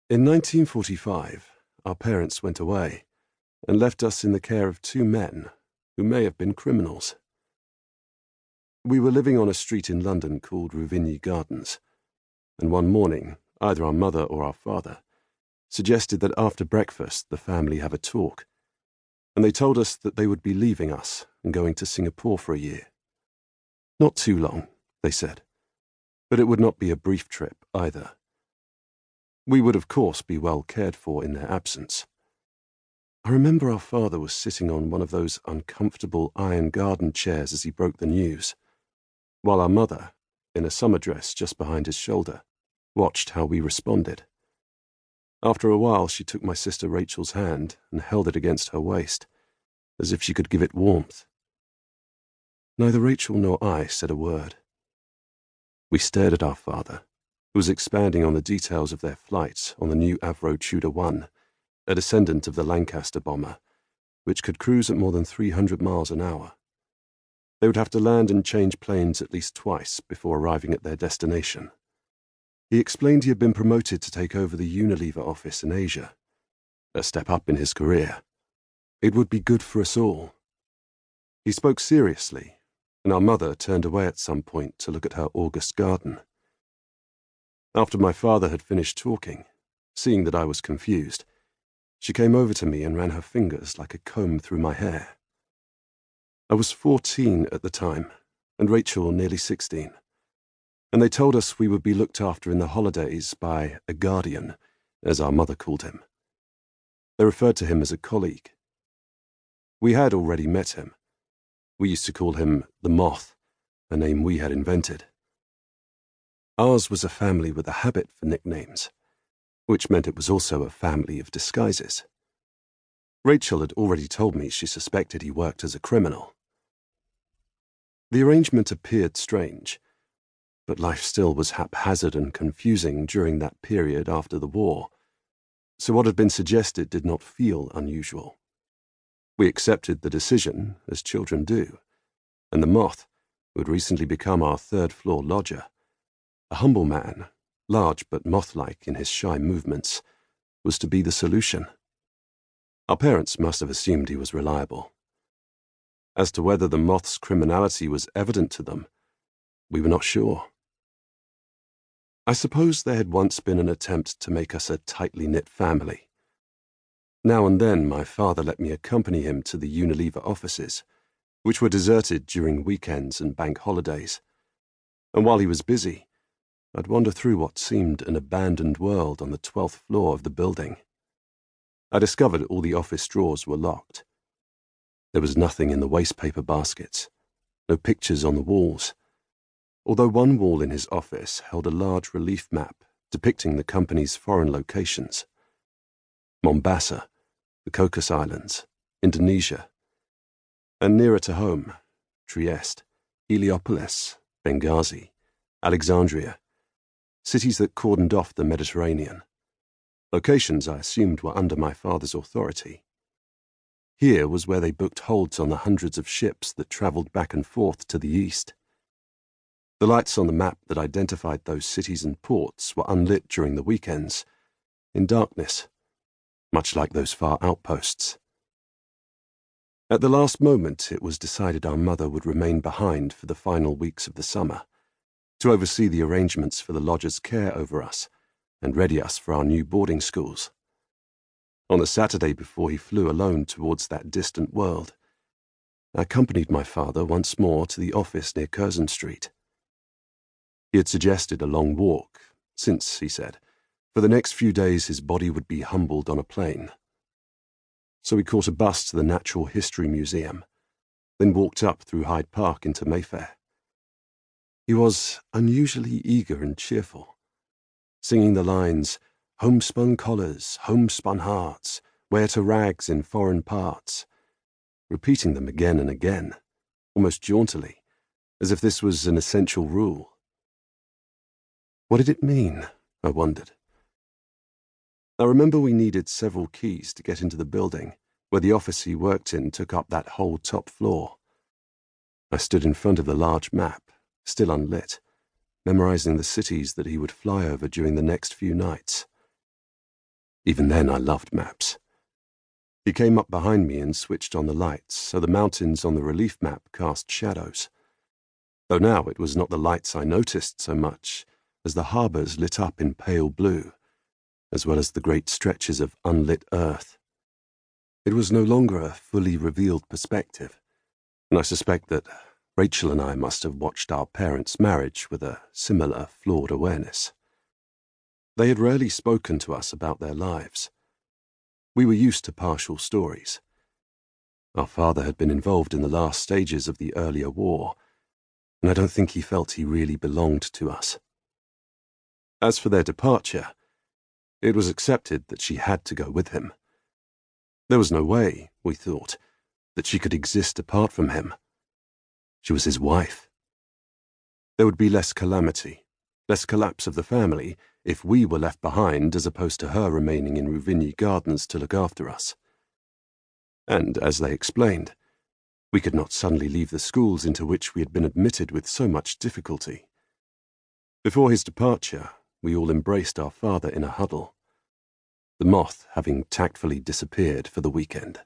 In 1945, our parents went away and left us in the care of two men who may have been criminals. We were living on a street in London called Ruvigny Gardens, and one morning, either our mother or our father suggested that after breakfast the family have a talk, and they told us that they would be leaving us and going to Singapore for a year. Not too long, they said, but it would not be a brief trip either. We would, of course, be well cared for in their absence. I remember our father was sitting on one of those uncomfortable iron garden chairs as he broke the news, while our mother, in a summer dress just behind his shoulder, watched how we responded. After a while, she took my sister Rachel's hand and held it against her waist, as if she could give it warmth. Neither Rachel nor I said a word. We stared at our father, who was expanding on the details of their flight on the new Avro Tudor 1, a descendant of the Lancaster bomber, which could cruise at more than 300 miles an hour. They would have to land and change planes at least twice before arriving at their destination. He explained he had been promoted to take over the Unilever office in Asia, a step up in his career. It would be good for us all. He spoke seriously, and our mother turned away at some point to look at her August garden. After my father had finished talking, seeing that I was confused, she came over to me and ran her fingers like a comb through my hair. I was 14 at the time, and Rachel nearly 16, and they told us we would be looked after in the holidays by a guardian, as our mother called him. They referred to him as a colleague. We had already met him. We used to call him the Moth, a name we had invented. Ours was a family with a habit for nicknames, which meant it was also a family of disguises. Rachel had already told me she suspected he worked as a criminal. The arrangement appeared strange, but life still was haphazard and confusing during that period after the war, so what had been suggested did not feel unusual. We accepted the decision, as children do, and the Moth, who had recently become our third-floor lodger, a humble man, large but moth-like in his shy movements, was to be the solution. Our parents must have assumed he was reliable. As to whether the Moth's criminality was evident to them, we were not sure. I suppose there had once been an attempt to make us a tightly knit family. Now and then my father let me accompany him to the Unilever offices, which were deserted during weekends and bank holidays, and while he was busy, I'd wander through what seemed an abandoned world on the 12th floor of the building. I discovered all the office drawers were locked. There was nothing in the wastepaper baskets, no pictures on the walls, although one wall in his office held a large relief map depicting the company's foreign locations: Mombasa, the Cocos Islands, Indonesia, and nearer to home, Trieste, Heliopolis, Benghazi, Alexandria, cities that cordoned off the Mediterranean. Locations I assumed were under my father's authority. Here was where they booked holds on the hundreds of ships that travelled back and forth to the east. The lights on the map that identified those cities and ports were unlit during the weekends, in darkness, much like those far outposts. At the last moment, it was decided our mother would remain behind for the final weeks of the summer, to oversee the arrangements for the lodger's care over us and ready us for our new boarding schools. On the Saturday before he flew alone towards that distant world, I accompanied my father once more to the office near Curzon Street. He had suggested a long walk, since, he said, for the next few days his body would be humbled on a plane. So we caught a bus to the Natural History Museum, then walked up through Hyde Park into Mayfair. He was unusually eager and cheerful, singing the lines, "Homespun collars, homespun hearts, wear to rags in foreign parts," repeating them again and again, almost jauntily, as if this was an essential rule. What did it mean? I wondered. I remember we needed several keys to get into the building, where the office he worked in took up that whole top floor. I stood in front of the large map, still unlit, memorizing the cities that he would fly over during the next few nights. Even then I loved maps. He came up behind me and switched on the lights, so the mountains on the relief map cast shadows. Though now it was not the lights I noticed so much as the harbours lit up in pale blue, as well as the great stretches of unlit earth. It was no longer a fully revealed perspective, and I suspect that Rachel and I must have watched our parents' marriage with a similar flawed awareness. They had rarely spoken to us about their lives. We were used to partial stories. Our father had been involved in the last stages of the earlier war, and I don't think he felt he really belonged to us. As for their departure, it was accepted that she had to go with him. There was no way, we thought, that she could exist apart from him. She was his wife. There would be less calamity, less collapse of the family, if we were left behind as opposed to her remaining in Ruvigny Gardens to look after us. And, as they explained, we could not suddenly leave the schools into which we had been admitted with so much difficulty. Before his departure, we all embraced our father in a huddle, the Moth having tactfully disappeared for the weekend.